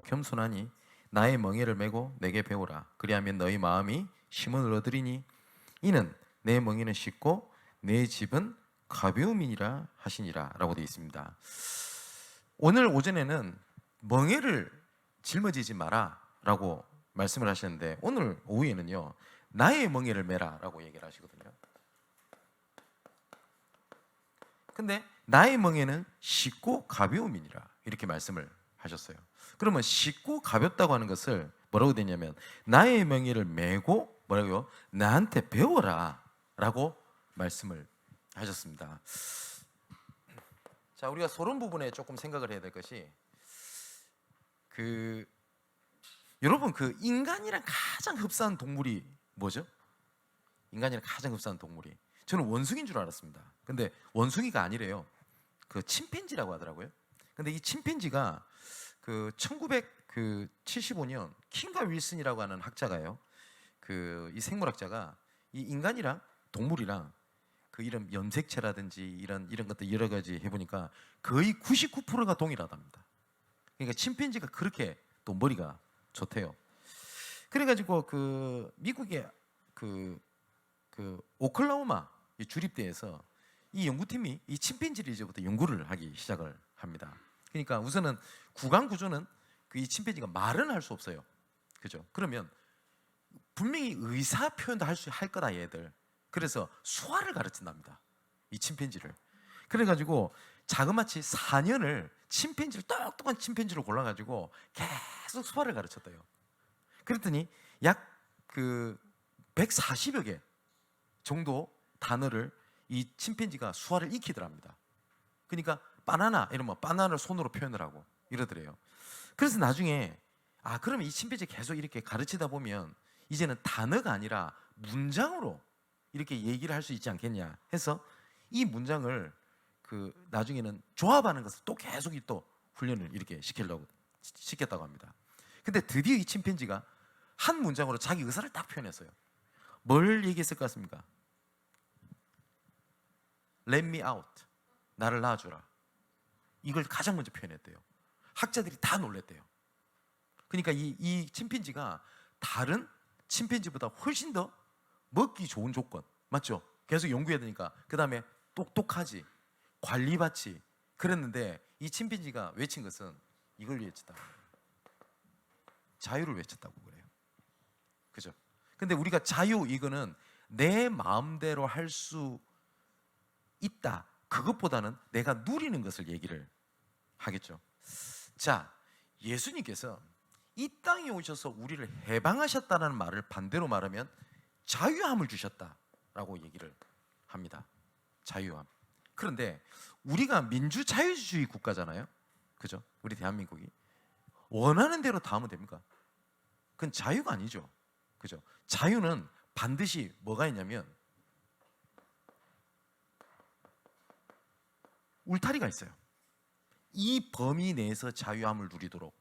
겸손하니 나의 멍에를 메고 내게 배우라. 그리하면 너희 마음이 쉼을 얻으리니 이는 내 멍에는 쉽고 내 집은 가벼움이니라 하시니라 라고 되어 있습니다. 오늘 오전에는 멍에를 짊어지지 마라 라고 말씀을 하셨는데, 오늘 오후에는요 나의 멍에를 메라 라고 얘기를 하시거든요. 근데 나의 멍에는 쉽고 가벼움이니라 이렇게 말씀을 하셨어요. 그러면 쉽고 가볍다고 하는 것을 뭐라고 되냐면 나의 멍에를 메고 뭐라고요? 나한테 배워라 라고 말씀을 하셨습니다. 자, 우리가 서론 부분에 조금 생각을 해야 될 것이, 여러분 인간이랑 가장 흡사한 동물이 뭐죠? 인간이랑 가장 흡사한 동물이, 저는 원숭이인 줄 알았습니다. 근데 원숭이가 아니래요. 침팬지라고 하더라고요. 근데 이 침팬지가 1975년 킹가 윌슨이라고 하는 학자가요, 이 생물학자가 이 인간이랑 동물이랑 이런 염색체라든지 이런 것들 여러 가지 해보니까 거의 99%가 동일하답니다. 그러니까 침팬지가 그렇게 또 머리가 좋대요. 그래가지고 미국의 오클라호마 주립대에서 이 연구팀이 이 침팬지를 이제부터 연구를 하기 시작을 합니다. 그러니까 우선은 구강 구조는 이 침팬지가 말은 할 수 없어요. 그죠? 그러면 분명히 의사 표현도 할 거다 얘들. 그래서 수화를 가르친답니다, 이 침팬지를. 그래가지고 자그마치 4년을 똑똑한 침팬지를 골라가지고 계속 수화를 가르쳤대요. 그랬더니 약 140여 개 정도 단어를 이 침팬지가 수화를 익히더랍니다. 그러니까 바나나 이러면 바나나를 손으로 표현을 하고 이러더래요. 그래서 나중에 그러면 이 침팬지 계속 이렇게 가르치다 보면 이제는 단어가 아니라 문장으로 이렇게 얘기를 할 수 있지 않겠냐 해서 이 문장을 나중에는 조합하는 것을 또 계속 또 훈련을 이렇게 시켰다고 합니다. 근데 드디어 이 침팬지가 한 문장으로 자기 의사를 딱 표현했어요. 뭘 얘기했을 것 같습니까? Let me out. 나를 놔주라. 이걸 가장 먼저 표현했대요. 학자들이 다 놀랬대요. 그러니까 이 침팬지가 다른 침팬지보다 훨씬 더 먹기 좋은 조건, 맞죠? 계속 연구해야 되니까. 그 다음에 똑똑하지, 관리받지. 그랬는데 이 침팬지가 외친 것은 이걸 외쳤다. 자유를 외쳤다고 그래요. 그죠? 근데 우리가 자유, 이거는 내 마음대로 할 수 있다, 그것보다는 내가 누리는 것을 얘기를 하겠죠. 자, 예수님께서 이 땅에 오셔서 우리를 해방하셨다는 말을 반대로 말하면 자유함을 주셨다라고 얘기를 합니다. 자유함. 그런데 우리가 민주자유주의 국가잖아요. 그죠? 우리 대한민국이 원하는 대로 다 하면 됩니까? 그건 자유가 아니죠. 그죠? 자유는 반드시 뭐가 있냐면 울타리가 있어요. 이 범위 내에서 자유함을 누리도록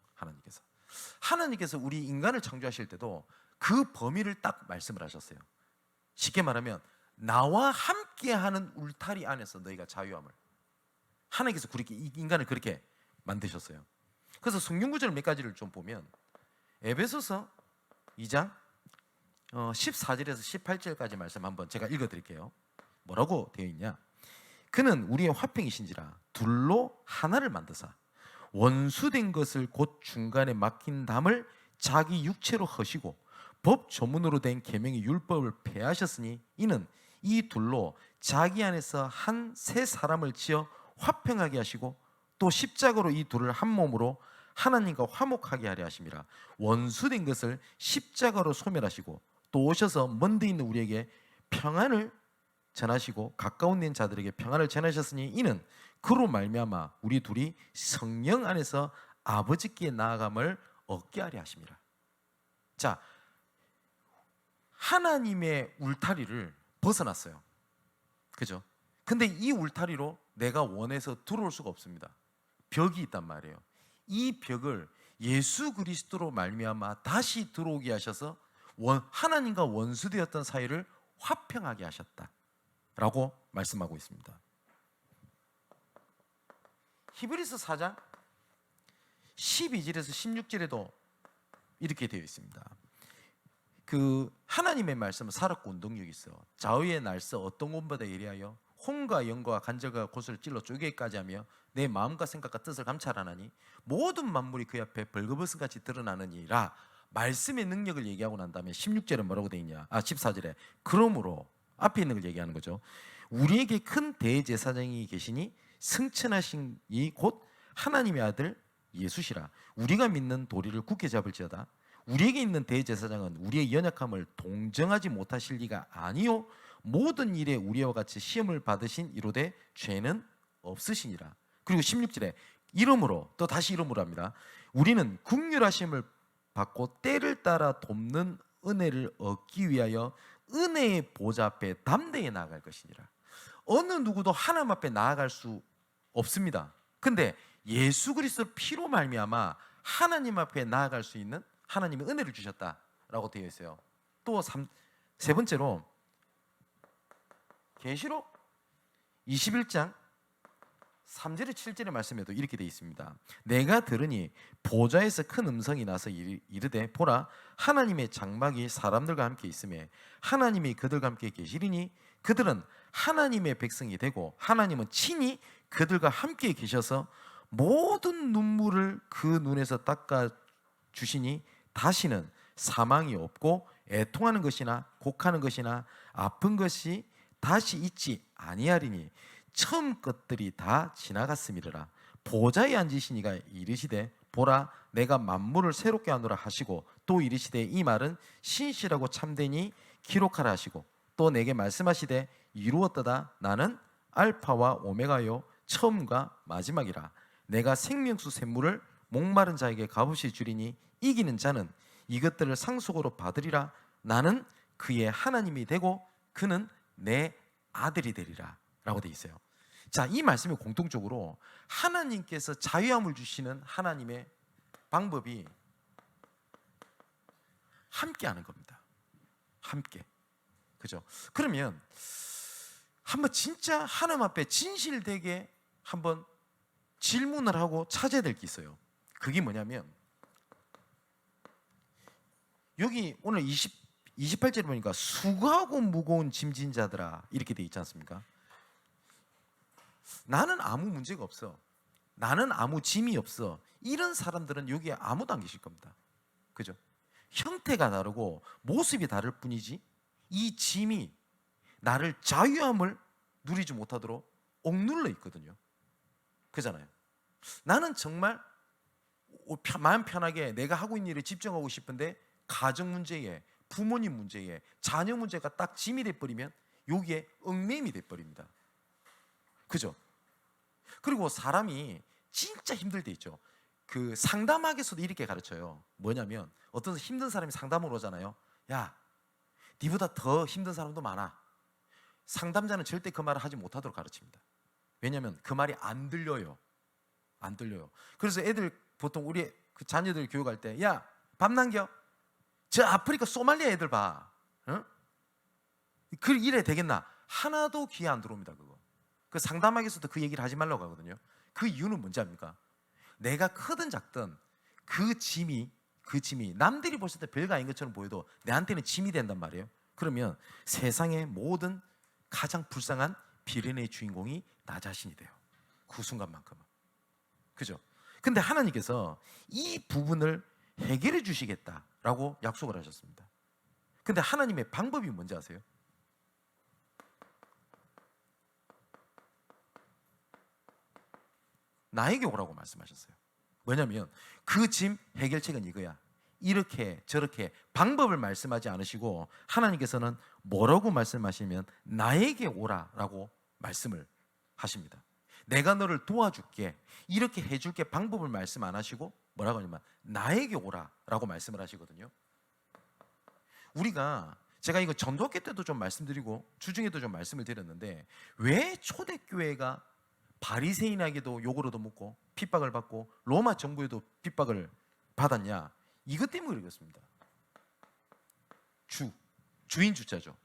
하나님께서 우리 인간을 창조하실 때도 그 범위를 딱 말씀을 하셨어요. 쉽게 말하면 나와 함께하는 울타리 안에서 너희가 자유함을, 하나님께서 인간을 그렇게 만드셨어요. 그래서 성경 구절 몇 가지를 좀 보면 에베소서 2장 14절에서 18절까지 말씀 한번 제가 읽어드릴게요. 뭐라고 되어 있냐? 그는 우리의 화평이신지라 둘로 하나를 만드사 원수된 것을 곧 중간에 막힌 담을 자기 육체로 허시고 법 조문으로 된 계명의 율법을 폐하셨으니 이는 이 둘로 자기 안에서 한 새 사람을 지어 화평하게 하시고 또 십자가로 이 둘을 한 몸으로 하나님과 화목하게 하려 하심이라. 원수된 것을 십자가로 소멸하시고 또 오셔서 먼데 있는 우리에게 평안을 전하시고 가까운 데 있는 자들에게 평안을 전하셨으니 이는 그로 말미암아 우리 둘이 성령 안에서 아버지께 나아감을 얻게 하려 하심이라. 자, 하나님의 울타리를 벗어났어요. 그죠? 근데 이 울타리로 내가 원해서 들어올 수가 없습니다. 벽이 있단 말이에요. 이 벽을 예수 그리스도로 말미암아 다시 들어오게 하셔서 하나님과 원수되었던 사이를 화평하게 하셨다라고 말씀하고 있습니다. 히브리서 4장 12절에서 16절에도 이렇게 되어 있습니다. 그 하나님의 말씀은 살았고 운동력이 있어. 좌우의 날서 어떤 것보다 예리하여 혼과 영과 간절과 고소를 찔러 쪼개기까지 하며 내 마음과 생각과 뜻을 감찰하나니 모든 만물이 그 앞에 벌거벗은같이 드러나느니라. 말씀의 능력을 얘기하고 난 다음에 16절에 뭐라고 되어 있냐? 14절에 그러므로 앞에 있는 걸 얘기하는 거죠. 우리에게 큰 대제사장이 계시니 승천하신 이 곧 하나님의 아들 예수시라. 우리가 믿는 도리를 굳게 잡을지어다. 우리에게 있는 대제사장은 우리의 연약함을 동정하지 못하실 리가 아니요 모든 일에 우리와 같이 시험을 받으신 이로되 죄는 없으시니라. 그리고 16절에 이러므로 또 다시 이러므로 합니다. 우리는 긍휼하심을 받고 때를 따라 돕는 은혜를 얻기 위하여 은혜의 보좌 앞에 담대히 나아갈 것이니라. 어느 누구도 하나님 앞에 나아갈 수 없습니다. 근데 예수 그리스도 피로 말미암아 하나님 앞에 나아갈 수 있는 하나님의 은혜를 주셨다라고 되어 있어요. 또 세 번째로 계시록 21장 3절에 7절의 말씀에도 이렇게 되어 있습니다. 내가 들으니 보좌에서 큰 음성이 나서 이르되 보라 하나님의 장막이 사람들과 함께 있으며 하나님이 그들과 함께 계시리니 그들은 하나님의 백성이 되고 하나님은 친히 그들과 함께 계셔서 모든 눈물을 그 눈에서 닦아 주시니 다시는 사망이 없고 애통하는 것이나 곡하는 것이나 아픈 것이 다시 있지 아니하리니 처음 것들이 다 지나갔음이라. 보좌에 앉으신 이가 이르시되 보라 내가 만물을 새롭게 하노라 하시고 또 이르시되 이 말은 신실하고 참되니 기록하라 하시고 또 내게 말씀하시되 이루었도다. 나는 알파와 오메가요 처음과 마지막이라. 내가 생명수 샘물을 목마른 자에게 값없이 주리니 이기는 자는 이것들을 상속으로 받으리라. 나는 그의 하나님이 되고 그는 내 아들이 되리라 라고 되어 있어요. 자, 이 말씀이 공통적으로 하나님께서 자유함을 주시는 하나님의 방법이 함께 하는 겁니다. 함께. 그죠? 그러면 한번 진짜 하나님 앞에 진실되게 한번 질문을 하고 찾아야 될 게 있어요. 그게 뭐냐면 여기 오늘 28절에 보니까 수고하고 무거운 짐진 자들아 이렇게 돼 있지 않습니까? 나는 아무 문제가 없어. 나는 아무 짐이 없어. 이런 사람들은 여기에 아무도 안 계실 겁니다. 그죠? 형태가 다르고 모습이 다를 뿐이지 이 짐이 나를 자유함을 누리지 못하도록 억눌러 있거든요. 그잖아요. 나는 정말 마음 편하게 내가 하고 있는 일에 집중하고 싶은데 가정 문제에 부모님 문제에 자녀 문제가 딱 짐이 돼버리면 여기에 얽매임이 돼버립니다. 그죠? 그리고 사람이 진짜 힘들 때 있죠. 그 상담학에서도 이렇게 가르쳐요. 뭐냐면 어떤 힘든 사람이 상담을 오잖아요. 야, 니보다 더 힘든 사람도 많아. 상담자는 절대 그 말을 하지 못하도록 가르칩니다. 왜냐하면 그 말이 안 들려요. 안 들려요. 그래서 애들 보통 우리 그 자녀들 교육할 때 야, 밥 남겨. 저 아프리카 소말리아 애들 봐. 응? 그 이래 되겠나? 하나도 귀에 안 들어옵니다. 그거. 그 상담학에서도 그 얘기를 하지 말라고 하거든요. 그 이유는 뭔지 압니까? 내가 크든 작든 그 짐이 남들이 봤을 때 별거 아닌 것처럼 보여도 내한테는 짐이 된단 말이에요. 그러면 세상의 모든 가장 불쌍한 비련의 주인공이 나 자신이 돼요. 그 순간만큼은. 그죠? 근데 하나님께서 이 부분을 해결해 주시겠다라고 약속을 하셨습니다. 근데 하나님의 방법이 뭔지 아세요? 나에게 오라고 말씀하셨어요. 왜냐하면 그 짐 해결책은 이거야. 이렇게 저렇게 방법을 말씀하지 않으시고 하나님께서는 뭐라고 말씀하시면 나에게 오라라고 말씀을 하십니다. 내가 너를 도와줄게. 이렇게 해줄게 방법을 말씀 안 하시고 뭐라고 하냐면 나에게 오라라고 말씀을 하시거든요. 제가 이거 전도학회 때도 좀 말씀드리고 주중에도 좀 말씀을 드렸는데 왜 초대교회가 바리새인에게도 욕을 얻어먹고 핍박을 받고 로마 정부에도 핍박을 받았냐? 이것 때문에 그렇습니다. 주인 주자죠.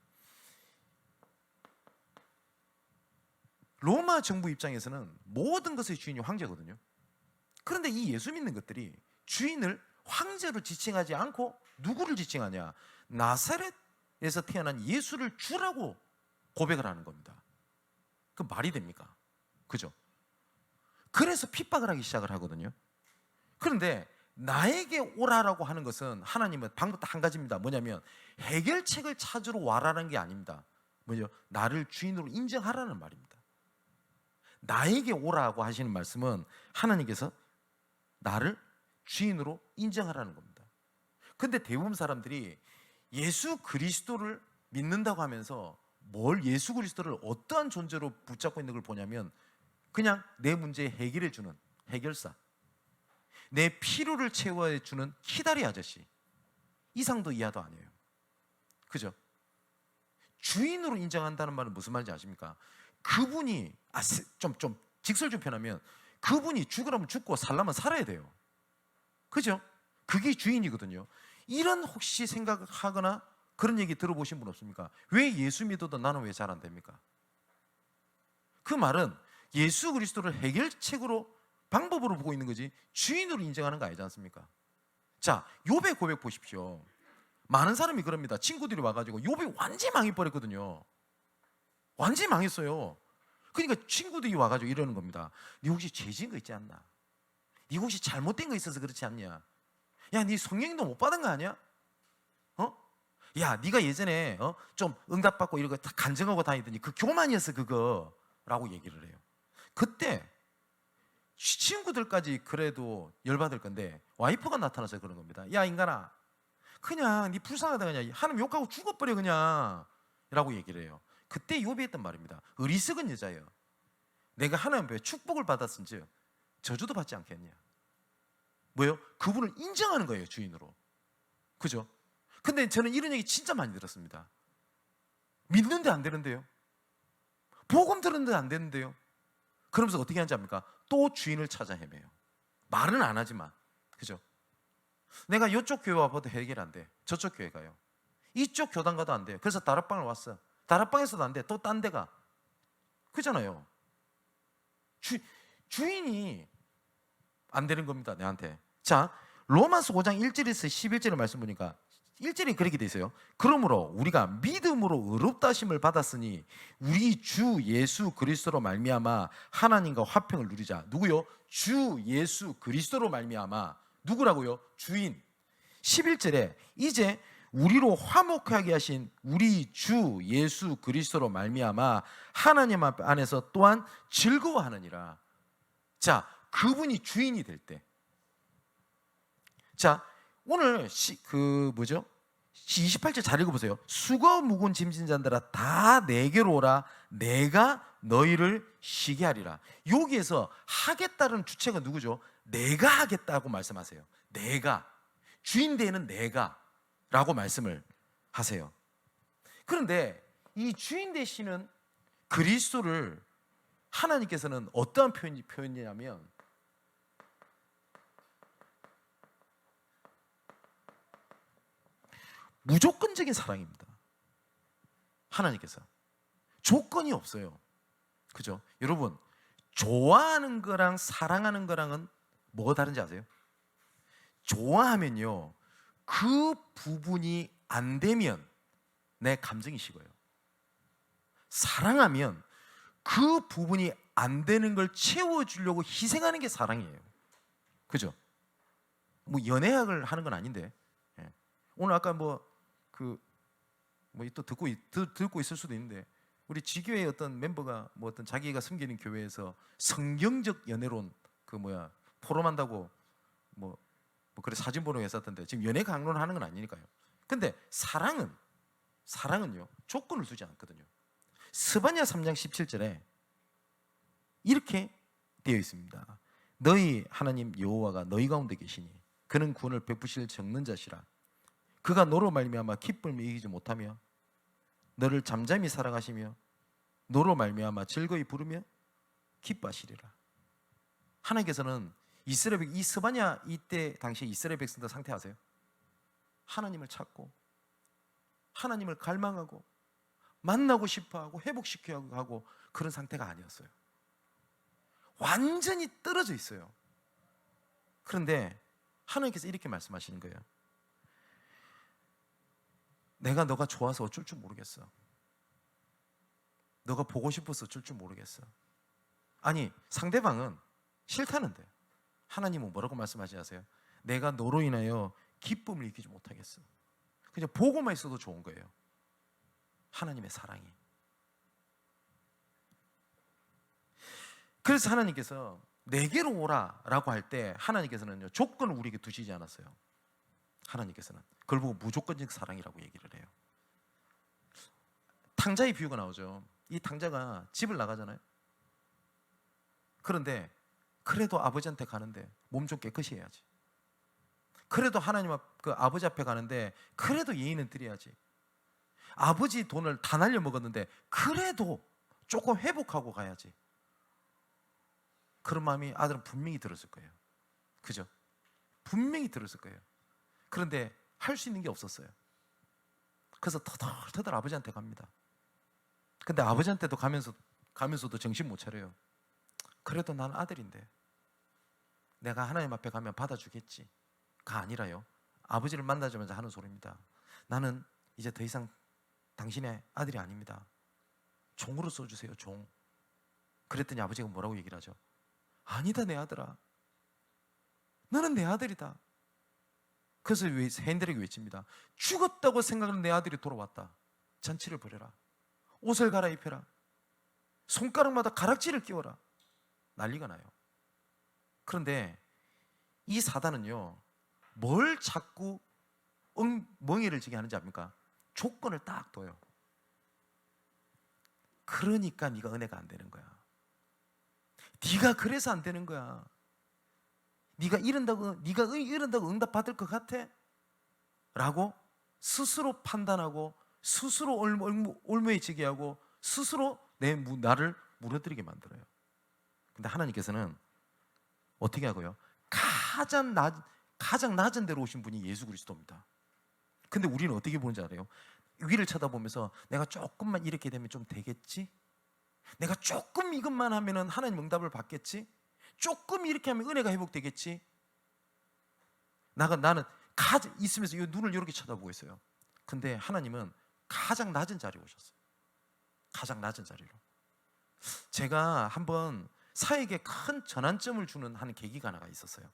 로마 정부 입장에서는 모든 것의 주인이 황제거든요. 그런데 이 예수 믿는 것들이 주인을 황제로 지칭하지 않고 누구를 지칭하냐? 나사렛에서 태어난 예수를 주라고 고백을 하는 겁니다. 그 말이 됩니까? 그죠? 그래서 핍박을 하기 시작을 하거든요. 그런데 나에게 오라라고 하는 것은 하나님은 방법 딱 한 가지입니다. 뭐냐면 해결책을 찾으러 와라는 게 아닙니다. 뭐죠? 나를 주인으로 인정하라는 말입니다. 나에게 오라고 하시는 말씀은 하나님께서 나를 주인으로 인정하라는 겁니다. 근데 대부분 사람들이 예수 그리스도를 믿는다고 하면서 뭘 예수 그리스도를 어떠한 존재로 붙잡고 있는 걸 보냐면 그냥 내 문제 해결해 주는 해결사, 내 필요를 채워주는 키다리 아저씨 이상도 이하도 아니에요. 그죠? 주인으로 인정한다는 말은 무슨 말인지 아십니까? 그분이 좀 직설 좀 표현하면 그분이 죽으라면 죽고 살라면 살아야 돼요. 그죠? 그게 주인이거든요. 이런 혹시 생각하거나 그런 얘기 들어보신 분 없습니까? 왜 예수 믿어도 나는 왜 잘 안 됩니까? 그 말은 예수 그리스도를 해결책으로 방법으로 보고 있는 거지 주인으로 인정하는 거 아니지 않습니까? 자, 욥의 고백 보십시오. 많은 사람이 그럽니다. 친구들이 와가지고 욥이 완전히 망해버렸거든요. 완전히 망했어요. 그러니까 친구들이 와가지고 이러는 겁니다. 네 혹시 죄진 거 있지 않나? 네 혹시 잘못된 거 있어서 그렇지 않냐? 야, 네 성령도 못 받은 거 아니야? 야, 네가 예전에 좀 응답받고 이런 거 다 간증하고 다니더니 그 교만이었어 그거 라고 얘기를 해요. 그때 친구들까지 그래도 열받을 건데 와이프가 나타나서 그런 겁니다. 야, 인간아, 그냥 네 불쌍하다 그냥 하나님 욕하고 죽어버려 그냥 라고 얘기를 해요. 그때 욥이 했던 말입니다. 어리석은 여자예요. 내가 하나님 앞에 축복을 받았은지 저주도 받지 않겠냐. 뭐요? 그분을 인정하는 거예요, 주인으로. 그죠? 근데 저는 이런 얘기 진짜 많이 들었습니다. 믿는데 안 되는데요. 복음 들었는데 안 되는데요. 그러면서 어떻게 하는지 압니까? 또 주인을 찾아 헤매요. 말은 안 하지만. 그죠? 내가 이쪽 교회 와봐도 해결 안 돼. 저쪽 교회 가요. 이쪽 교단 가도 안 돼요. 그래서 다락방을 왔어. 다락방에서도 안 돼. 또 딴 데 가. 그잖아요. 주인이 안 되는 겁니다, 내한테. 자, 로마서 5장 1절에서 11절의 말씀 보니까 1절이 그렇게 돼 있어요. 그러므로 우리가 믿음으로 의롭다 하심을 받았으니 우리 주 예수 그리스도로 말미암아 하나님과 화평을 누리자. 누구요? 주 예수 그리스도로 말미암아. 누구라고요? 주인. 11절에 이제 우리로 화목하게 하신 우리 주 예수 그리스도로 말미암아 하나님 안에서 또한 즐거워하느니라. 자, 그분이 주인이 될 때. 자, 오늘 28절 잘 읽어보세요. 수고 무거운 짐진 자들아 다 내게로 오라. 내가 너희를 쉬게 하리라. 여기에서 하겠다는 주체가 누구죠? 내가 하겠다고 말씀하세요. 내가. 주인 되는 내가 라고 말씀을 하세요. 그런데 이 주인 되시는 그리스도를 하나님께서는 어떠한 표현이냐면 무조건적인 사랑입니다. 하나님께서 조건이 없어요. 그죠? 여러분, 좋아하는 거랑 사랑하는 거랑은 뭐가 다른지 아세요? 좋아하면요, 그 부분이 안 되면 내 감정이 식어요. 사랑하면 그 부분이 안 되는 걸 채워주려고 희생하는 게 사랑이에요. 그죠? 뭐 연애학을 하는 건 아닌데, 오늘 아까 또 듣고 있을 수도 있는데, 우리 지교의 어떤 멤버가 어떤 자기가 섬기는 교회에서 성경적 연애론 포럼한다고 그래 사진 보러 했었던데, 지금 연애 강론을 하는 건 아니니까요. 근데 사랑은요 조건을 두지 않거든요. 스바냐 3장 17절에 이렇게 되어 있습니다. 너희 하나님 여호와가 너희 가운데 계시니 그는 구원을 베푸실 적는 자시라. 그가 너로 말미암아 기쁨을 이기지 못하며 너를 잠잠히 사랑하시며 너로 말미암아 즐거이 부르며 기뻐하시리라. 하나님께서는 이 스바냐 이때 당시 이스라엘 백성들 상태 아세요? 하나님을 찾고 하나님을 갈망하고 만나고 싶어하고 회복시켜야 하고 그런 상태가 아니었어요. 완전히 떨어져 있어요. 그런데 하나님께서 이렇게 말씀하시는 거예요. 내가 너가 좋아서 어쩔 줄 모르겠어. 너가 보고 싶어서 어쩔 줄 모르겠어. 아니, 상대방은 싫다는데 하나님은 뭐라고 말씀하시지 아세요? 내가 너로 인하여 기쁨을 느끼지 못하겠어. 그냥 보고만 있어도 좋은 거예요. 하나님의 사랑이. 그래서 하나님께서 내게로 오라라고 할 때 하나님께서는요, 조건을 우리에게 두시지 않았어요. 하나님께서는 그걸 보고 무조건적 사랑이라고 얘기를 해요. 탕자의 비유가 나오죠. 이 탕자가 집을 나가잖아요. 그런데 그래도 아버지한테 가는데 몸 좀 깨끗이 해야지. 그래도 하나님 그 아버지 앞에 가는데 그래도 예의는 드려야지. 아버지 돈을 다 날려 먹었는데 그래도 조금 회복하고 가야지. 그런 마음이 아들은 분명히 들었을 거예요. 그죠? 분명히 들었을 거예요. 그런데 할 수 있는 게 없었어요. 그래서 터덜터덜 아버지한테 갑니다. 근데 아버지한테도 가면서도 정신 못 차려요. 그래도 난 아들인데 내가 하나님 앞에 가면 받아주겠지. 가 아니라요, 아버지를 만나자마자 하는 소리입니다. 나는 이제 더 이상 당신의 아들이 아닙니다. 종으로 써주세요, 종. 그랬더니 아버지가 뭐라고 얘기를 하죠? 아니다, 내 아들아. 너는 내 아들이다. 그래서 헨델에게 외칩니다. 죽었다고 생각하는 내 아들이 돌아왔다. 잔치를 벌여라. 옷을 갈아입혀라. 손가락마다 가락지를 끼워라. 난리가 나요. 그런데 이 사단은요, 뭘 자꾸 멍에를 지게 하는지 압니까? 조건을 딱 둬요. 그러니까 네가 은혜가 안 되는 거야. 네가 그래서 안 되는 거야. 네가 이런다고 응답 받을 것 같아? 라고 스스로 판단하고 스스로 올무해지게 하고 스스로 나를 무너뜨리게 만들어요. 근데 하나님께서는 어떻게 하고요? 가장 낮은 데로 오신 분이 예수 그리스도입니다. 근데 우리는 어떻게 보는지 알아요? 위를 쳐다보면서 내가 조금만 이렇게 되면 좀 되겠지? 내가 조금 이것만 하면 하나님 응답을 받겠지? 조금 이렇게 하면 은혜가 회복되겠지? 나는 있으면서 이 눈을 이렇게 쳐다보고 있어요. 근데 하나님은 가장 낮은 자리에 오셨어요. 가장 낮은 자리로. 제가 한번 사에게 큰 전환점을 주는 한 계기가 하나가 있었어요.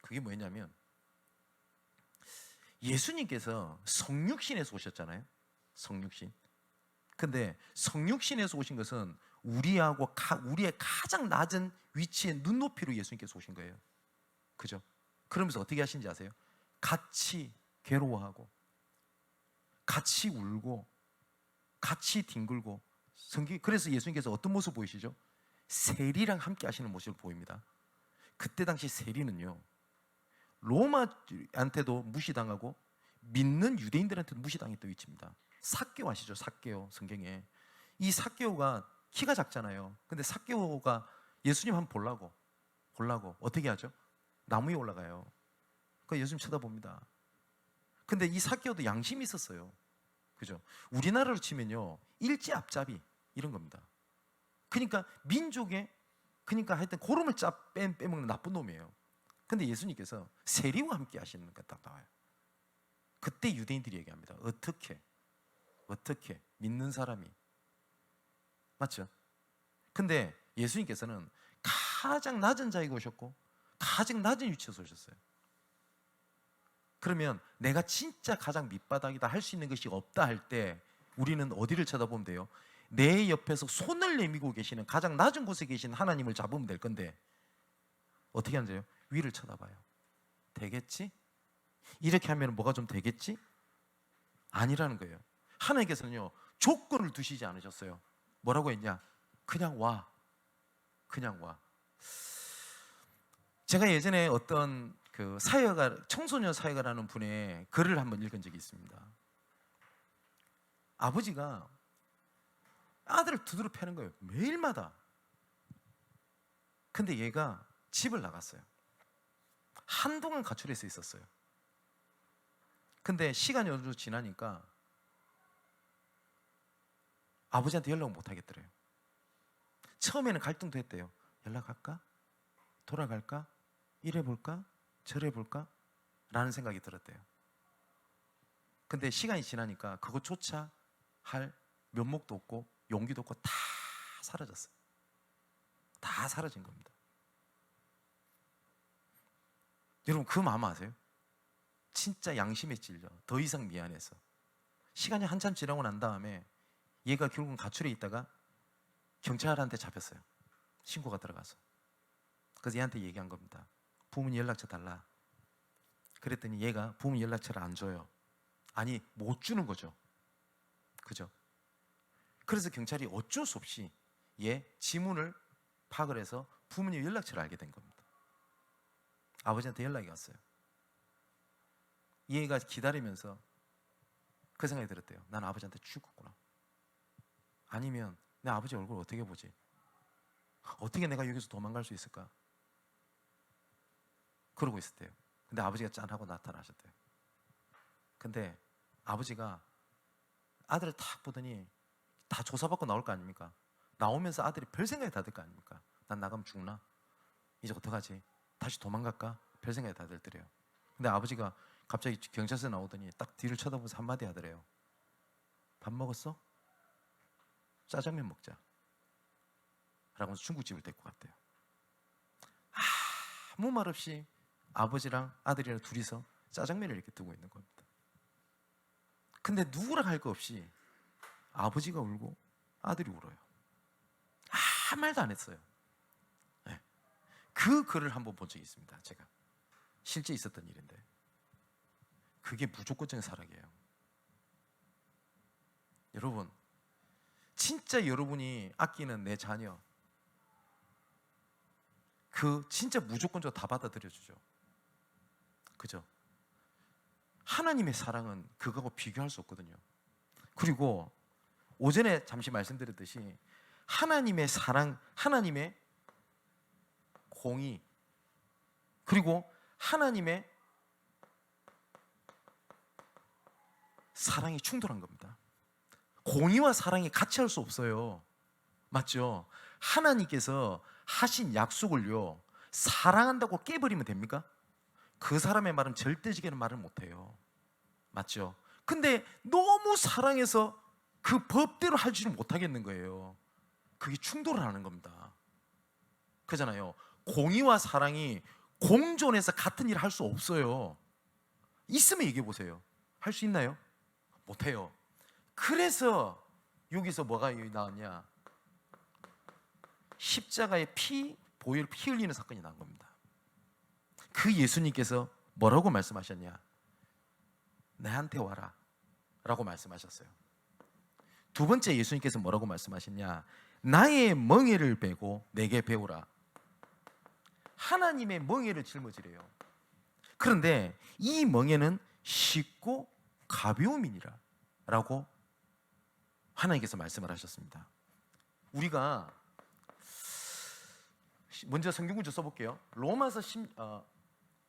그게 뭐였냐면, 예수님께서 성육신에서 오셨잖아요. 성육신. 근데 성육신에서 오신 것은 우리의 가장 낮은 위치의 눈높이로 예수님께서 오신 거예요. 그죠? 그러면서 어떻게 하신지 아세요? 같이 괴로워하고 같이 울고 같이 뒹굴고. 그래서 예수님께서 어떤 모습 보이시죠? 세리랑 함께 하시는 모습을 보입니다. 그때 당시 세리는요, 로마한테도 무시당하고 믿는 유대인들한테도 무시당했던 위치입니다. 삭개오 아시죠? 삭개오. 성경에 이 삭개오가 키가 작잖아요. 근데 삭개오가 예수님 한번 보려고 어떻게 하죠? 나무 위에 올라가요. 그 예수님 쳐다봅니다. 근데 이 삭개오도 양심이 있었어요. 그죠? 우리나라로 치면요, 일제 앞잡이 이런 겁니다. 그러니까 그러니까 하여튼 고름을 빼먹는 나쁜 놈이에요. 근데 예수님께서 세리와 함께 하시는 거 딱 나와요. 그때 유대인들이 얘기합니다. 어떻게 믿는 사람이, 맞죠? 근데 예수님께서는 가장 낮은 자리에 오셨고 가장 낮은 위치에서 오셨어요. 그러면 내가 진짜 가장 밑바닥이다, 할 수 있는 것이 없다 할 때 우리는 어디를 쳐다보면 돼요? 내 옆에서 손을 내밀고 계시는 가장 낮은 곳에 계신 하나님을 잡으면 될 건데 어떻게 하는지요? 위를 쳐다봐요. 되겠지? 이렇게 하면 뭐가 좀 되겠지? 아니라는 거예요. 하나님께서는요, 조건을 두시지 않으셨어요. 뭐라고 했냐? 그냥 와. 제가 예전에 어떤 그 청소년 사회가라는 분의 글을 한번 읽은 적이 있습니다. 아버지가 아들을 두드러 패는 거예요. 매일마다. 근데 얘가 집을 나갔어요. 한동안 가출해서 있었어요. 근데 시간이 어느 정도 지나니까 아버지한테 연락을 못 하겠더래요. 처음에는 갈등도 했대요. 연락할까? 돌아갈까? 이래볼까? 저래볼까? 라는 생각이 들었대요. 근데 시간이 지나니까 그것조차 할 면목도 없고 용기도 없고 다 사라졌어요. 다 사라진 겁니다. 여러분, 그 마음 아세요? 진짜 양심에 찔려 더 이상 미안해서 시간이 한참 지나고 난 다음에 얘가 결국은 가출해 있다가 경찰한테 잡혔어요. 신고가 들어가서. 그래서 얘한테 얘기한 겁니다. 부모님 연락처 달라. 그랬더니 얘가 부모님 연락처를 안 줘요. 아니, 못 주는 거죠. 그죠? 그래서 경찰이 어쩔 수 없이 얘 지문을 파악을 해서 부모님 연락처를 알게 된 겁니다. 아버지한테 연락이 왔어요. 얘가 기다리면서 그 생각이 들었대요. 난 아버지한테 죽었구나. 아니면 내 아버지 얼굴 어떻게 보지? 어떻게 내가 여기서 도망갈 수 있을까? 그러고 있었대요. 근데 아버지가 짠하고 나타나셨대요. 근데 아버지가 아들을 탁 보더니 다 조사받고 나올 거 아닙니까? 나오면서 아들이 별 생각이 다 들 거 아닙니까? 난 나가면 죽나? 이제 어떡하지? 다시 도망갈까? 별 생각이 다 들더래요. 근데 아버지가 갑자기 경찰서에 나오더니 딱 뒤를 쳐다보면서 한마디 하더래요. 밥 먹었어? 짜장면 먹자. 라고 해서 중국집을 데리고 갔대요. 아무 말 없이 아버지랑 아들이랑 둘이서 짜장면을 이렇게 두고 있는 겁니다. 근데 누구랑 할 거 없이 아버지가 울고 아들이 울어요. 아무 말도 안 했어요. 네. 그 글을 한번 본 적이 있습니다. 제가 실제 있었던 일인데 그게 무조건적인 사랑이에요. 여러분, 진짜 여러분이 아끼는 내 자녀, 그 진짜 무조건적으로 다 받아들여 주죠. 그죠? 하나님의 사랑은 그거하고 비교할 수 없거든요. 그리고 오전에 잠시 말씀드렸듯이 하나님의 사랑, 하나님의 공의, 그리고 하나님의 사랑이 충돌한 겁니다. 공의와 사랑이 같이 할 수 없어요. 맞죠? 하나님께서 하신 약속을요, 사랑한다고 깨버리면 됩니까? 그 사람의 말은 절대적인 말을 못해요. 맞죠? 근데 너무 사랑해서 그 법대로 하지를 못하겠는 거예요. 그게 충돌을 하는 겁니다. 그잖아요. 공의와 사랑이 공존해서 같은 일을 할 수 없어요. 있으면 얘기해 보세요. 할 수 있나요? 못해요. 그래서 여기서 뭐가 나왔냐? 십자가에 피 흘리는 사건이 난 겁니다. 그 예수님께서 뭐라고 말씀하셨냐? 나한테 와라 라고 말씀하셨어요. 두 번째, 예수님께서 뭐라고 말씀하셨냐? 나의 멍에를 베고 내게 배우라. 하나님의 멍에를 짊어지래요. 그런데 이 멍에는 쉽고 가벼움이니라 라고 하나님께서 말씀을 하셨습니다. 우리가 먼저 성경 구절 써볼게요. 로마서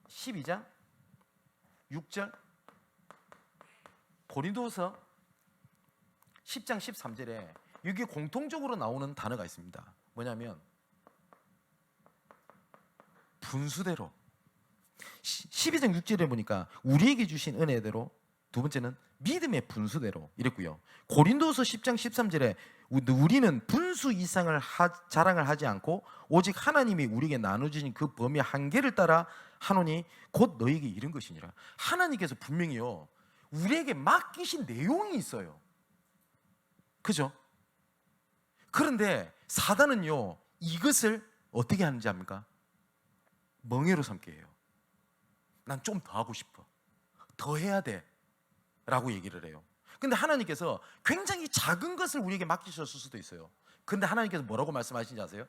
12장 6절, 고린도서 10장 13절에 여기 공통적으로 나오는 단어가 있습니다. 뭐냐면 분수대로. 12장 6절에 보니까 우리에게 주신 은혜대로, 두 번째는 믿음의 분수대로 이랬고요. 고린도서 10장 13절에 우리는 분수 이상을 자랑을 하지 않고 오직 하나님이 우리에게 나눠주신 그 범위 한계를 따라 하노니 곧 너에게 이른 것이니라. 하나님께서 분명히요, 우리에게 맡기신 내용이 있어요. 그죠? 그런데 사단은요, 이것을 어떻게 하는지 압니까? 멍해로 삼게 해요. 난 좀 더 하고 싶어, 더 해야 돼 라고 얘기를 해요. 근데 하나님께서 굉장히 작은 것을 우리에게 맡기셨을 수도 있어요. 근데 하나님께서 뭐라고 말씀하시는지 아세요?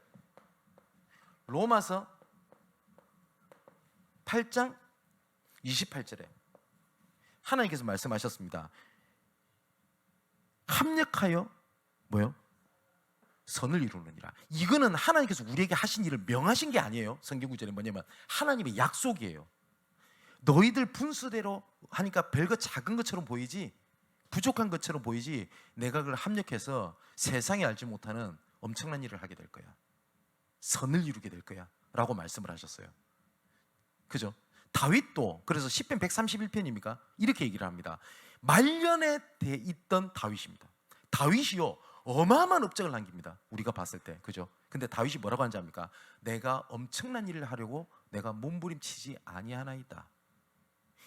로마서 8장 28절에 하나님께서 말씀하셨습니다. 합력하여 뭐요? 선을 이루느니라. 이거는 하나님께서 우리에게 하신 일을 명하신 게 아니에요. 성경 구절에 뭐냐면 하나님의 약속이에요. 너희들 분수대로 하니까 별거 작은 것처럼 보이지, 부족한 것처럼 보이지, 내가 그걸 합력해서 세상이 알지 못하는 엄청난 일을 하게 될 거야. 선을 이루게 될 거야 라고 말씀을 하셨어요. 그죠? 다윗도 그래서 시편 131편입니까? 이렇게 얘기를 합니다. 말년에 돼 있던 다윗입니다. 다윗이요 어마어마한 업적을 남깁니다. 우리가 봤을 때, 그죠? 근데 다윗이 뭐라고 하는지 압니까? 내가 엄청난 일을 하려고 내가 몸부림치지 아니하나이다.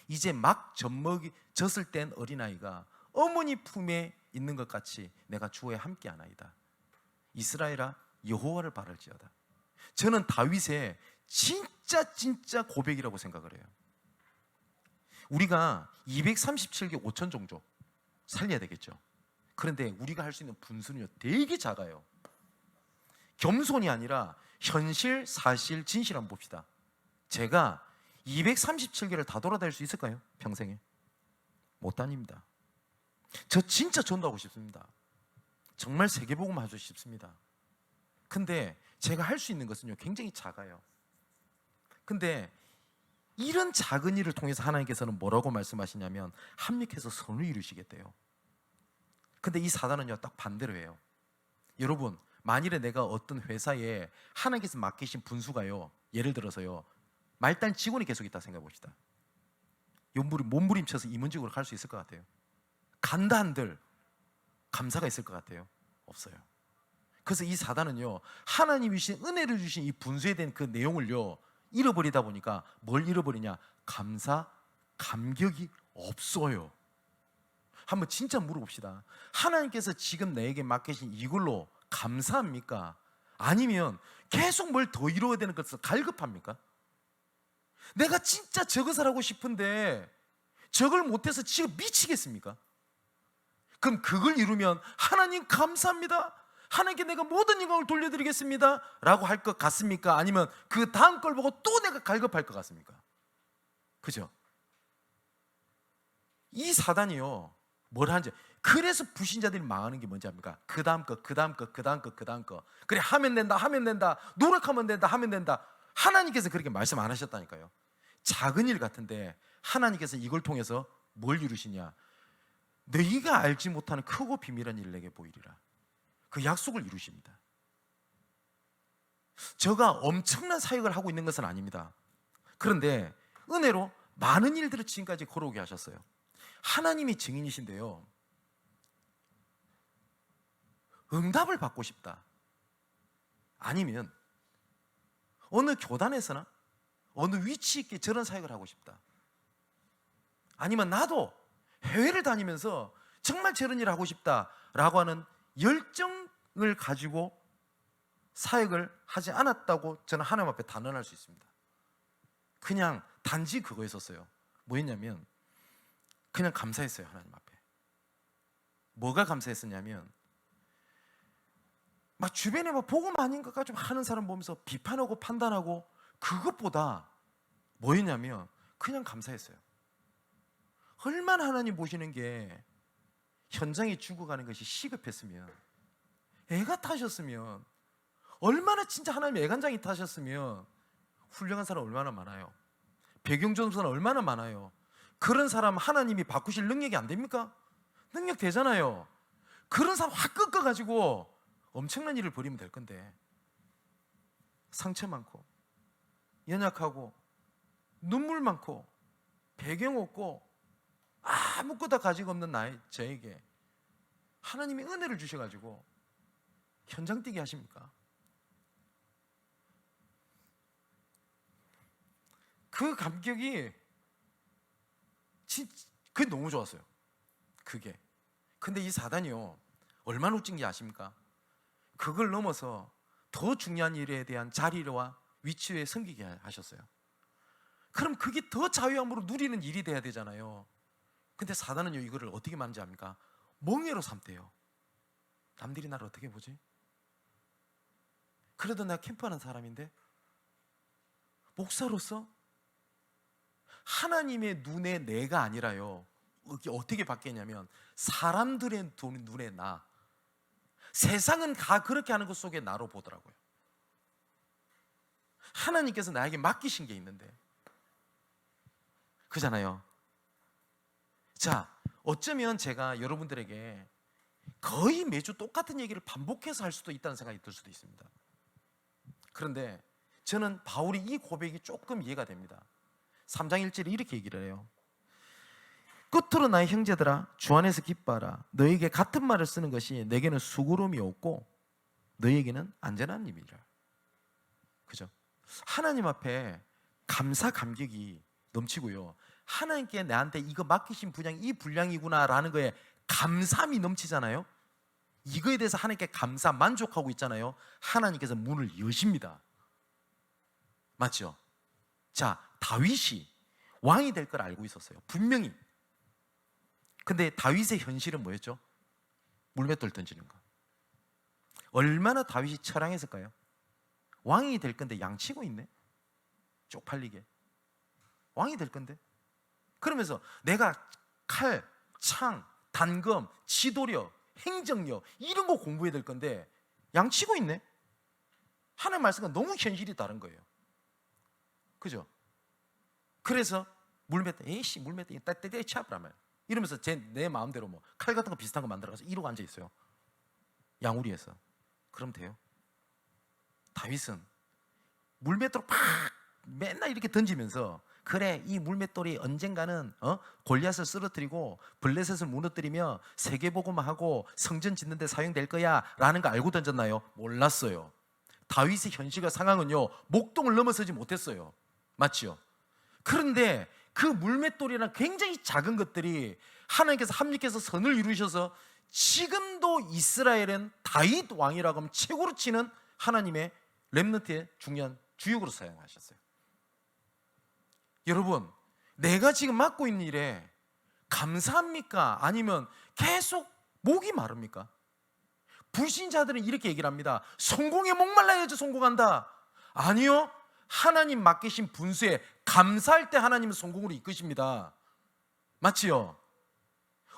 이제 막 젖을 땐 어린아이가 어머니 품에 있는 것 같이 내가 주에 함께하나이다. 이스라엘아 여호와를 바랄지어다. 저는 다윗의 진짜 고백이라고 생각을 해요. 우리가 237개 5천 종족 살려야 되겠죠. 그런데 우리가 할 수 있는 분수는요 되게 작아요. 겸손이 아니라 현실, 사실, 진실 한번 봅시다. 제가 237개를 다 돌아다닐 수 있을까요? 평생에? 못 다닙니다. 저 진짜 전도하고 싶습니다. 정말 세계복음 하고 싶습니다. 근데 제가 할 수 있는 것은요 굉장히 작아요. 근데 이런 작은 일을 통해서 하나님께서는 뭐라고 말씀하시냐면 합력해서 선을 이루시겠대요. 근데 이 사단은요 딱 반대로 해요. 여러분, 만일에 내가 어떤 회사에 하나님께서 맡기신 분수가요, 예를 들어서요 말단 직원이 계속 있다 생각해 봅시다. 몸부림쳐서 임원직으로 갈 수 있을 것 같아요? 간다 한들 감사가 있을 것 같아요? 없어요. 그래서 이 사단은요 하나님이 주신 은혜를 주신 이 분수에 대한 그 내용을요 잃어버리다 보니까 뭘 잃어버리냐? 감사, 감격이 없어요. 한번 진짜 물어봅시다. 하나님께서 지금 내게 맡기신 이걸로 감사합니까? 아니면 계속 뭘 더 이루어야 되는 것을 갈급합니까? 내가 진짜 저것을 하고 싶은데 저걸 못해서 지금 미치겠습니까? 그럼 그걸 이루면 하나님 감사합니다, 하나님께 내가 모든 영광을 돌려드리겠습니다 라고 할 것 같습니까? 아니면 그 다음 걸 보고 또 내가 갈급할 것 같습니까? 그죠? 이 사단이요 뭘 하는지. 그래서 불신자들이 망하는 게 뭔지 압니까? 그 다음 거, 그 다음 거, 그 다음 거, 그 다음 거. 그래 하면 된다, 하면 된다, 노력하면 된다, 하면 된다. 하나님께서 그렇게 말씀 안 하셨다니까요. 작은 일 같은데 하나님께서 이걸 통해서 뭘 이루시냐? 너희가 알지 못하는 크고 비밀한 일을 내게 보이리라. 그 약속을 이루십니다. 제가 엄청난 사역을 하고 있는 것은 아닙니다. 그런데 은혜로 많은 일들을 지금까지 걸어오게 하셨어요. 하나님이 증인이신데요, 응답을 받고 싶다, 아니면 어느 교단에서나 어느 위치 있게 저런 사역을 하고 싶다, 아니면 나도 해외를 다니면서 정말 저런 일을 하고 싶다라고 하는 열정을 가지고 사역을 하지 않았다고 저는 하나님 앞에 단언할 수 있습니다. 그냥 단지 그거였었어요. 뭐였냐면 그냥 감사했어요. 하나님 앞에. 뭐가 감사했었냐면 막 주변에 막 복음 아닌 것 가지고 하는 사람 보면서 비판하고 판단하고, 그것보다 뭐였냐면 그냥 감사했어요. 얼마나 하나님 보시는 게 현장에 죽어가는 것이 시급했으면, 애가 타셨으면, 얼마나 진짜 하나님 애간장이 타셨으면 훌륭한 사람 얼마나 많아요. 배경 좋은 사람 얼마나 많아요. 그런 사람 하나님이 바꾸실 능력이 안 됩니까? 능력 되잖아요. 그런 사람 확 꺾어가지고 엄청난 일을 벌이면 될 건데, 상처 많고 연약하고 눈물 많고 배경 없고 아무것도 가지고 없는 저에게 하나님이 은혜를 주셔가지고 현장 뛰게 하십니까? 그 감격이 그게 너무 좋았어요. 그게. 근데 이 사단이요 얼마나 웃긴지 아십니까? 그걸 넘어서 더 중요한 일에 대한 자리와 위치에 섬기게 하셨어요. 그럼 그게 더 자유함으로 누리는 일이 돼야 되잖아요. 근데 사단은요 이거를 어떻게 말하는지 압니까? 멍해로 삼대요. 남들이 나를 어떻게 보지? 그래도 내가 캠프하는 사람인데, 목사로서 하나님의 눈에 내가 아니라요, 이게 어떻게 바뀌냐면 사람들의 눈에 나, 세상은 다 그렇게 하는 것 속에 나로 보더라고요. 하나님께서 나에게 맡기신 게 있는데, 그잖아요. 자, 어쩌면 제가 여러분들에게 거의 매주 똑같은 얘기를 반복해서 할 수도 있다는 생각이 들 수도 있습니다. 그런데 저는 바울이 이 고백이 조금 이해가 됩니다. 3장 1절에 이렇게 얘기를 해요. 끝으로 나의 형제들아 주 안에서 기뻐하라. 너에게 같은 말을 쓰는 것이 내게는 수고로움이 없고 너에게는 안전한 일이라. 그죠? 하나님 앞에 감사 감격이 넘치고요, 하나님께 나한테 이거 맡기신 분량이 이 분량이구나라는 거에 감사함이 넘치잖아요. 이거에 대해서 하나님께 감사 만족하고 있잖아요. 하나님께서 문을 여십니다. 맞죠? 자, 다윗이 왕이 될 걸 알고 있었어요, 분명히. 근데 다윗의 현실은 뭐였죠? 물맷돌 던지는 거. 얼마나 다윗이 처량했을까요? 왕이 될 건데 양치고 있네, 쪽팔리게. 왕이 될 건데. 그러면서 내가 칼, 창, 단검, 지도력, 행정력 이런 거 공부해야 될 건데 양치고 있네. 하나님 말씀과 너무 현실이 다른 거예요. 그죠? 그래서 물맷돌, 에이씨 물맷돌 따뜻하게 차버라 말. 이러면서 내 마음대로 뭐 칼 같은 거 비슷한 거 만들어가서 이러고 앉아 있어요, 양우리에서. 그럼 돼요? 다윗은 물맷돌을 팍 맨날 이렇게 던지면서, 그래 이 물맷돌이 언젠가는 골리앗을 쓰러뜨리고 블레셋을 무너뜨리며 세계복음을 하고 성전 짓는 데 사용될 거야 라는 거 알고 던졌나요? 몰랐어요. 다윗의 현실과 상황은요, 목동을 넘어서지 못했어요. 맞죠? 그런데 그 물맷돌이란 굉장히 작은 것들이 하나님께서 합력해서 선을 이루셔서 지금도 이스라엘은 다윗 왕이라고 하면 최고로 치는 하나님의 렘넌트의 중요한 주역으로 사용하셨어요. 여러분, 내가 지금 맡고 있는 일에 감사합니까? 아니면 계속 목이 마릅니까? 불신자들은 이렇게 얘기를 합니다. 성공에 목말라야지 성공한다. 아니요, 하나님 맡기신 분수에 감사할 때 하나님은 성공으로 이끄십니다. 맞지요?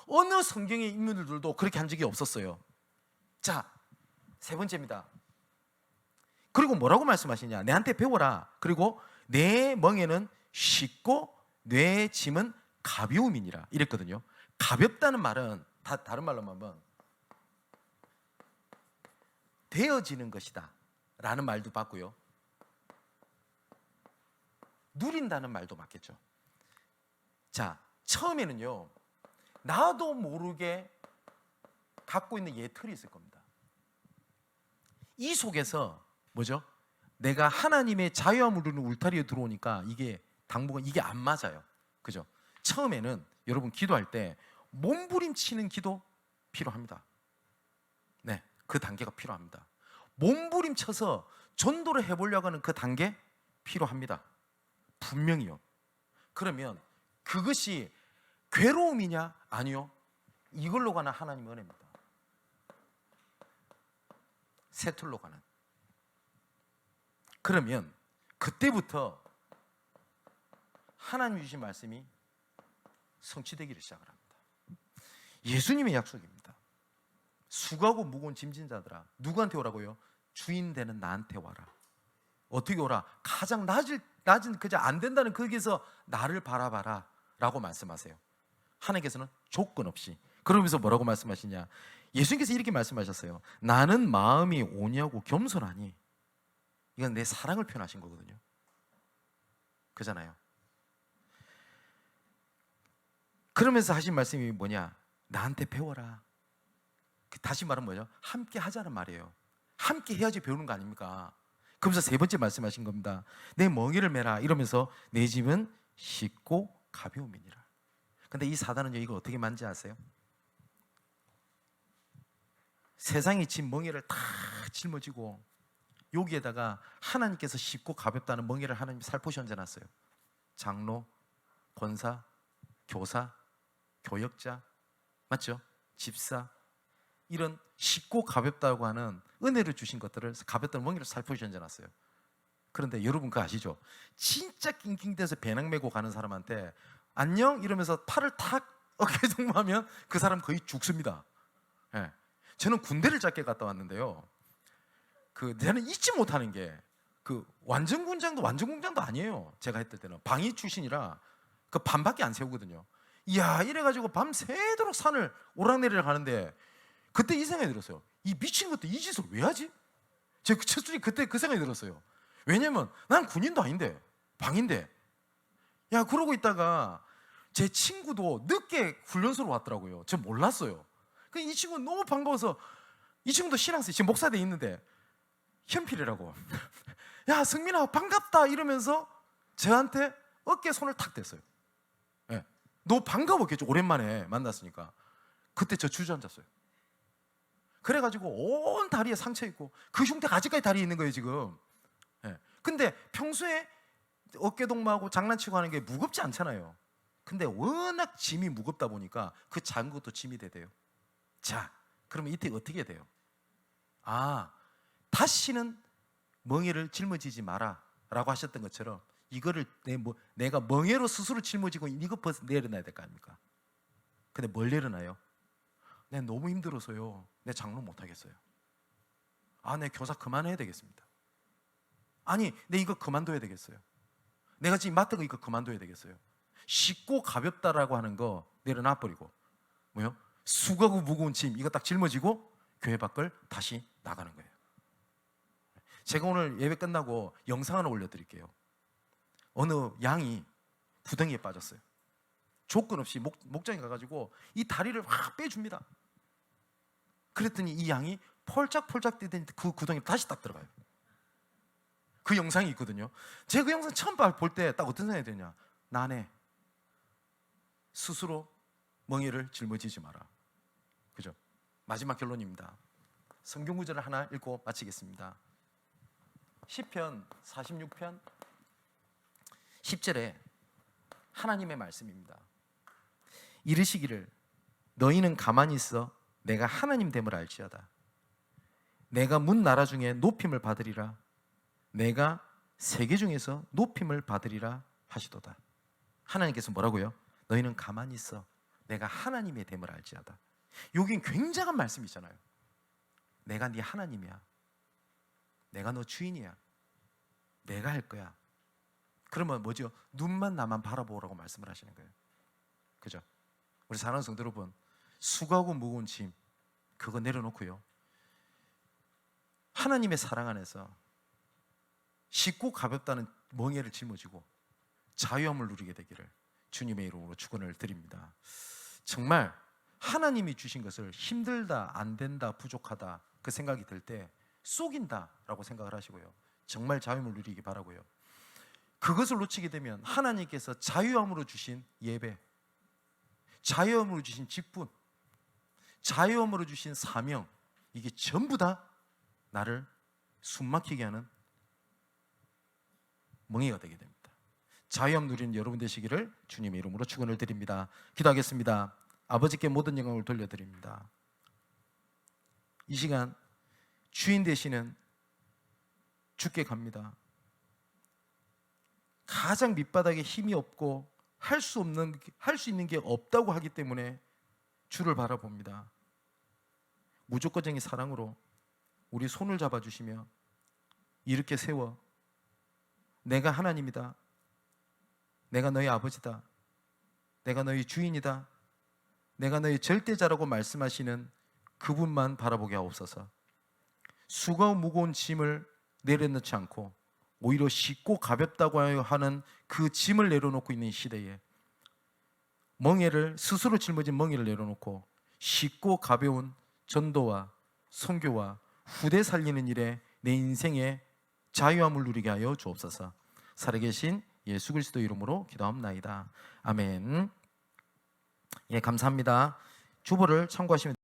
어느 성경의 인물들도 그렇게 한 적이 없었어요. 자, 세 번째입니다. 그리고 뭐라고 말씀하시냐? 내한테 배워라. 그리고 내 멍에는 쉽고 내 짐은 가벼움이니라 이랬거든요. 가볍다는 말은 다른 말로 하면 되어지는 것이다 라는 말도 맞고요, 누린다는 말도 맞겠죠. 자, 처음에는요, 나도 모르게 갖고 있는 예틀이 있을 겁니다. 이 속에서 뭐죠? 내가 하나님의 자유함을 누리는 울타리에 들어오니까 이게 당분간 이게 안 맞아요. 그죠? 처음에는 여러분 기도할 때 몸부림치는 기도 필요합니다. 네, 그 단계가 필요합니다. 몸부림쳐서 전도를 해보려고 하는 그 단계 필요합니다. 분명히요. 그러면 그것이 괴로움이냐? 아니요. 이걸로 가는 하나님의 은혜입니다. 새틀로 가는. 그러면 그때부터 하나님 주신 말씀이 성취되기를 시작을 합니다. 예수님의 약속입니다. 수고하고 무거운 짐진 자들아, 누구한테 오라고요? 주인 되는 나한테 와라. 어떻게 오라? 가장 낮은 그저 안 된다는 거기에서 나를 바라봐라 라고 말씀하세요. 하나님께서는 조건 없이. 그러면서 뭐라고 말씀하시냐? 예수님께서 이렇게 말씀하셨어요. 나는 마음이 온유하고 겸손하니. 이건 내 사랑을 표현하신 거거든요. 그잖아요. 그러면서 하신 말씀이 뭐냐? 나한테 배워라. 다시 말하면 뭐죠? 함께 하자는 말이에요. 함께 해야지 배우는 거 아닙니까? 그러면서 세 번째 말씀하신 겁니다. 내 멍에를 메라. 이러면서 내 짐은 쉽고 가벼움이니라. 근데 이 사단은요, 이거 어떻게 만지 아세요? 세상이 진 멍에를 다 짊어지고 여기에다가 하나님께서 쉽고 가볍다는 멍에를 하나님이 살포시 얹어놨어요. 장로, 권사, 교사, 교역자, 맞죠? 집사, 이런 쉽고 가볍다고 하는 은혜를 주신 것들을 가볍다는 멍에를 살포시 얹어놨어요. 그런데 여러분 그거 아시죠? 진짜 낑낑대서 배낭 메고 가는 사람한테 안녕 이러면서 팔을 탁 어깨 동무하면 그 사람 거의 죽습니다. 네. 저는 군대를 짧게 갔다 왔는데요, 저는 잊지 못하는 게 완전군장도 아니에요. 제가 했을 때는 방위 출신이라 그 반밖에 안 세우거든요. 이야, 이래가지고 밤새도록 산을 오락내리락 하는데 그때 이 생각이 들었어요. 이 미친 것도 이 짓을 왜 하지? 제가 솔직히 그때 그 생각이 들었어요. 왜냐면 난 군인도 아닌데, 방인데. 야, 그러고 있다가 제 친구도 늦게 훈련소로 왔더라고요. 저 몰랐어요. 이 친구 너무 반가워서, 이 친구도 신앙생 지금 목사대 있는데 현필이라고 야, 승민아 반갑다 이러면서 저한테 어깨에 손을 탁 댔어요. 네. 너 반가웠겠죠, 오랜만에 만났으니까. 그때 저 주저앉았어요. 그래가지고 온 다리에 상처 있고 그 흉터가 아직까지 다리에 있는 거예요 지금. 네. 근데 평소에 어깨동무하고 장난치고 하는 게 무겁지 않잖아요. 근데 워낙 짐이 무겁다 보니까 그 작은 것도 짐이 되대요. 자, 그러면 이때 어떻게 돼요? 아, 다시는 멍에를 짊어지지 마라 라고 하셨던 것처럼 이거를 내가 멍에로 스스로 짊어지고 이거 벗어 내려놔야 될 거 아닙니까? 근데 뭘 내려놔요? 내 너무 힘들어서요, 내 장로 못 하겠어요. 아, 내 교사 그만해야 되겠습니다. 아니, 내 이거 그만둬야 되겠어요. 내가 지금 맡은 거 이거 그만둬야 되겠어요. 쉽고 가볍다라고 하는 거 내려놔 버리고 뭐요? 수고하고 무거운 짐 이거 딱 짊어지고 교회 밖을 다시 나가는 거예요. 제가 오늘 예배 끝나고 영상 하나 올려드릴게요. 어느 양이 구덩이에 빠졌어요. 조건 없이 목장에 가가지고 이 다리를 확 빼줍니다. 그랬더니 이 양이 폴짝폴짝 뛰더니 그 구덩이에 다시 딱 들어가요. 그 영상이 있거든요. 제가 그 영상 처음 볼 때 딱 어떤 생각이 드냐, 나네 스스로 멍에를 짊어지지 마라. 그죠? 마지막 결론입니다. 성경 구절을 하나 읽고 마치겠습니다. 시편 46편 10절에 하나님의 말씀입니다. 이르시기를 너희는 가만히 있어 내가 하나님 됨을 알지어다. 내가 문 나라 중에 높임을 받으리라. 내가 세계 중에서 높임을 받으리라 하시도다. 하나님께서 뭐라고요? 너희는 가만히 있어 내가 하나님의 됨을 알지어다. 여긴 굉장한 말씀이잖아요. 내가 네 하나님이야. 내가 너 주인이야. 내가 할 거야. 그러면 뭐죠? 눈만 나만 바라보라고 말씀을 하시는 거예요. 그죠? 우리 사랑하는 성도 여러분, 수고하고 무거운 짐 그거 내려놓고요, 하나님의 사랑 안에서 쉽고 가볍다는 멍에를 짊어지고 자유함을 누리게 되기를 주님의 이름으로 축원을 드립니다. 정말 하나님이 주신 것을 힘들다, 안 된다, 부족하다 그 생각이 들 때 쏘긴다라고 생각을 하시고요, 정말 자유함을 누리기 바라고요. 그것을 놓치게 되면 하나님께서 자유함으로 주신 예배, 자유함으로 주신 직분, 자유함으로 주신 사명, 이게 전부 다 나를 숨막히게 하는 멍에가 되게 됩니다. 자유함 누리는 여러분 되시기를 주님의 이름으로 축원을 드립니다. 기도하겠습니다. 아버지께 모든 영광을 돌려드립니다. 이 시간 주인 되시는 주께 갑니다. 가장 밑바닥에 힘이 없고 할 수 있는 게 없다고 하기 때문에 주를 바라봅니다. 무조건적인 사랑으로 우리 손을 잡아주시며 이렇게 세워 내가 하나님이다, 내가 너희 아버지다, 내가 너희 주인이다, 내가 너희 절대자라고 말씀하시는 그분만 바라보게 하옵소서. 수고하고 무거운 짐을 내려놓지 않고 오히려 쉽고 가볍다고 하는 그 짐을 내려놓고 있는 시대에 멍에를 스스로 짊어진 멍에를 내려놓고 쉽고 가벼운 전도와 선교와 후대 살리는 일에 내 인생의 자유함을 누리게 하여 주옵소서. 살아계신 예수 그리스도 이름으로 기도합나이다. 아멘. 예, 감사합니다. 주보를 참고하시면